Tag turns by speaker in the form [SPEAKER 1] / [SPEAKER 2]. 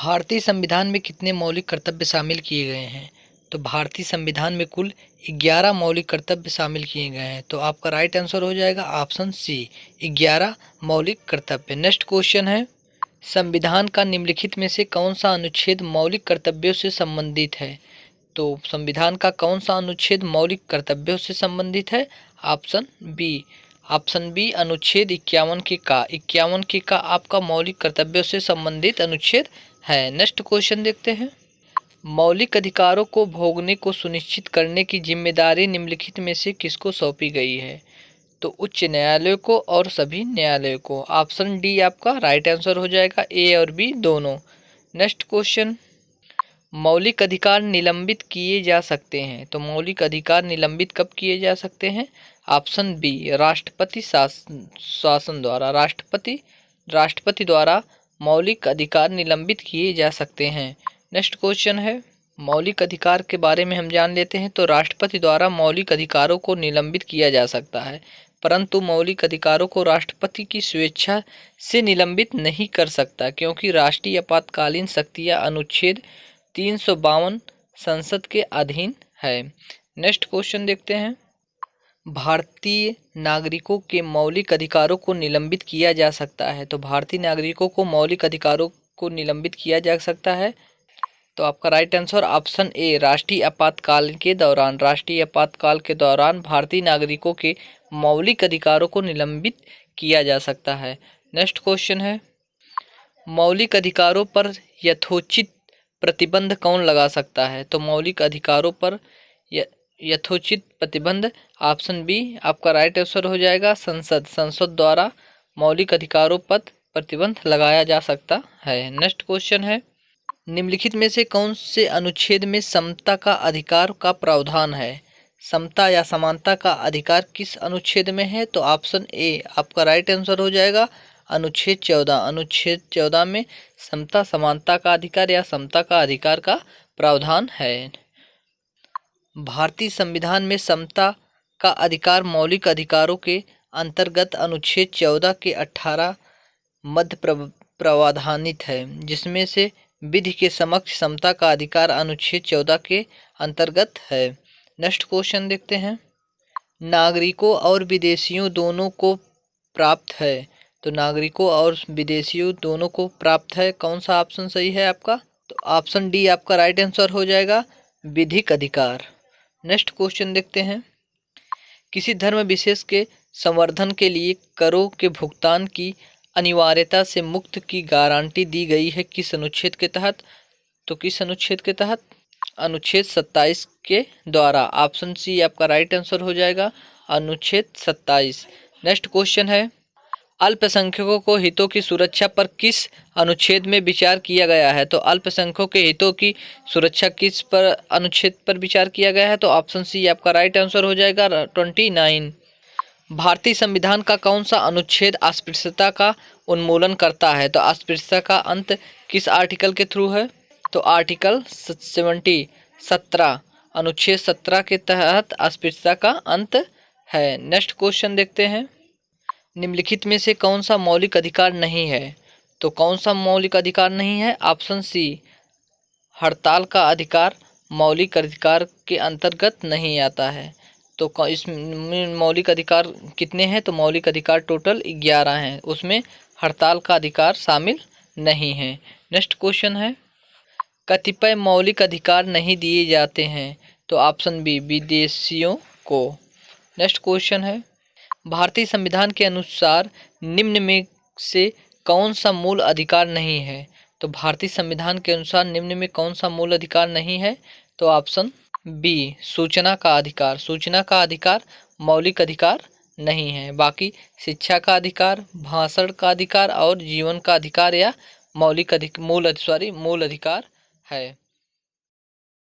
[SPEAKER 1] भारतीय संविधान में कितने मौलिक कर्तव्य शामिल किए गए हैं? तो भारतीय संविधान में कुल 11 मौलिक कर्तव्य शामिल किए गए हैं। तो आपका राइट आंसर हो जाएगा ऑप्शन सी, 11 मौलिक कर्तव्य। नेक्स्ट क्वेश्चन है, संविधान का निम्नलिखित में से कौन सा अनुच्छेद मौलिक कर्तव्यों से संबंधित है? तो संविधान का कौन सा अनुच्छेद मौलिक कर्तव्यों से संबंधित है? ऑप्शन बी अनुच्छेद 51 के का आपका मौलिक कर्तव्यों से संबंधित अनुच्छेद है। नेक्स्ट क्वेश्चन देखते हैं, मौलिक अधिकारों को भोगने को सुनिश्चित करने की जिम्मेदारी निम्नलिखित में से किसको सौंपी गई है? तो उच्च न्यायालय को और सभी न्यायालयों को। ऑप्शन डी आपका राइट आंसर हो जाएगा, ए और बी दोनों। नेक्स्ट क्वेश्चन, मौलिक अधिकार निलंबित किए जा सकते हैं। तो मौलिक अधिकार निलंबित कब किए जा सकते हैं? ऑप्शन बी राष्ट्रपति शासन द्वारा। राष्ट्रपति द्वारा मौलिक अधिकार निलंबित किए जा सकते हैं। नेक्स्ट क्वेश्चन है, मौलिक अधिकार के बारे में हम जान लेते हैं। तो राष्ट्रपति द्वारा मौलिक अधिकारों को निलंबित किया जा सकता है, परंतु मौलिक अधिकारों को राष्ट्रपति की स्वेच्छा से निलंबित नहीं कर सकता, क्योंकि राष्ट्रीय आपातकालीन शक्तियां अनुच्छेद 352 संसद के अधीन है। नेक्स्ट क्वेश्चन देखते हैं, भारतीय नागरिकों के मौलिक अधिकारों को निलंबित किया जा सकता है। तो भारतीय नागरिकों को मौलिक अधिकारों को निलंबित किया जा सकता है। तो आपका राइट आंसर ऑप्शन ए राष्ट्रीय आपातकाल के दौरान। राष्ट्रीय आपातकाल के दौरान भारतीय नागरिकों के मौलिक अधिकारों को निलंबित किया जा सकता है। नेक्स्ट क्वेश्चन है, मौलिक अधिकारों पर यथोचित प्रतिबंध कौन लगा सकता है? तो मौलिक अधिकारों पर यथोचित प्रतिबंध, ऑप्शन बी आपका राइट आंसर हो जाएगा, संसद द्वारा मौलिक अधिकारों पर प्रतिबंध लगाया जा सकता है। नेक्स्ट क्वेश्चन है, निम्नलिखित में से कौन से अनुच्छेद में समता का अधिकार का प्रावधान है? समता या समानता का अधिकार किस अनुच्छेद में है? तो ऑप्शन ए आपका राइट आंसर हो जाएगा, अनुच्छेद 14। अनुच्छेद 14 में समता समानता का अधिकार या समता का अधिकार का प्रावधान है। भारतीय संविधान में समता का अधिकार मौलिक अधिकारों के अंतर्गत अनुच्छेद 14 के 18 मध्य प्रावधानित है, जिसमें से विधि के समक्ष समता का अधिकार अनुच्छेद 14 के अंतर्गत है। नेक्स्ट क्वेश्चन देखते हैं, नागरिकों और विदेशियों दोनों को प्राप्त है। तो नागरिकों और विदेशियों दोनों को प्राप्त है, कौन सा ऑप्शन सही है आपका? तो ऑप्शन डी आपका राइट आंसर हो जाएगा, विधिक अधिकार। नेक्स्ट क्वेश्चन देखते हैं, किसी धर्म विशेष के संवर्धन के लिए करों के भुगतान की अनिवार्यता से मुक्त की गारंटी दी गई है किस अनुच्छेद के तहत? तो किस अनुच्छेद के तहत? अनुच्छेद 27 के द्वारा। ऑप्शन सी आपका राइट आंसर हो जाएगा, अनुच्छेद 27। नेक्स्ट क्वेश्चन है, अल्पसंख्यकों को हितों की सुरक्षा पर किस अनुच्छेद में विचार किया गया है? तो अल्पसंख्यकों के हितों की सुरक्षा किस पर अनुच्छेद पर विचार किया गया है? तो ऑप्शन सी आपका राइट आंसर हो जाएगा, 29। भारतीय संविधान का कौन सा अनुच्छेद अस्पृश्यता का उन्मूलन करता है? तो अस्पृश्यता का अंत किस आर्टिकल के थ्रू है? तो आर्टिकल 17 अनुच्छेद 17 के तहत अस्पृश्यता का अंत है। नेक्स्ट क्वेश्चन देखते हैं, निम्नलिखित में से कौन सा मौलिक अधिकार नहीं है? तो कौन सा मौलिक अधिकार नहीं है? ऑप्शन सी हड़ताल का अधिकार मौलिक अधिकार के अंतर्गत नहीं आता है। तो इसमें मौलिक अधिकार कितने हैं? तो मौलिक अधिकार टोटल 11 हैं, उसमें हड़ताल का अधिकार शामिल नहीं है। नेक्स्ट क्वेश्चन है, कतिपय मौलिक अधिकार नहीं दिए जाते हैं। तो ऑप्शन बी विदेशियों को। नेक्स्ट क्वेश्चन है, भारतीय संविधान के अनुसार निम्न में से कौन सा मूल अधिकार नहीं है? तो भारतीय संविधान के अनुसार निम्न में कौन सा मूल अधिकार नहीं है? तो ऑप्शन बी सूचना का अधिकार। सूचना का अधिकार मौलिक अधिकार नहीं है। बाकी शिक्षा का अधिकार, भाषण का अधिकार और जीवन का अधिकार या मूल अधिकार है।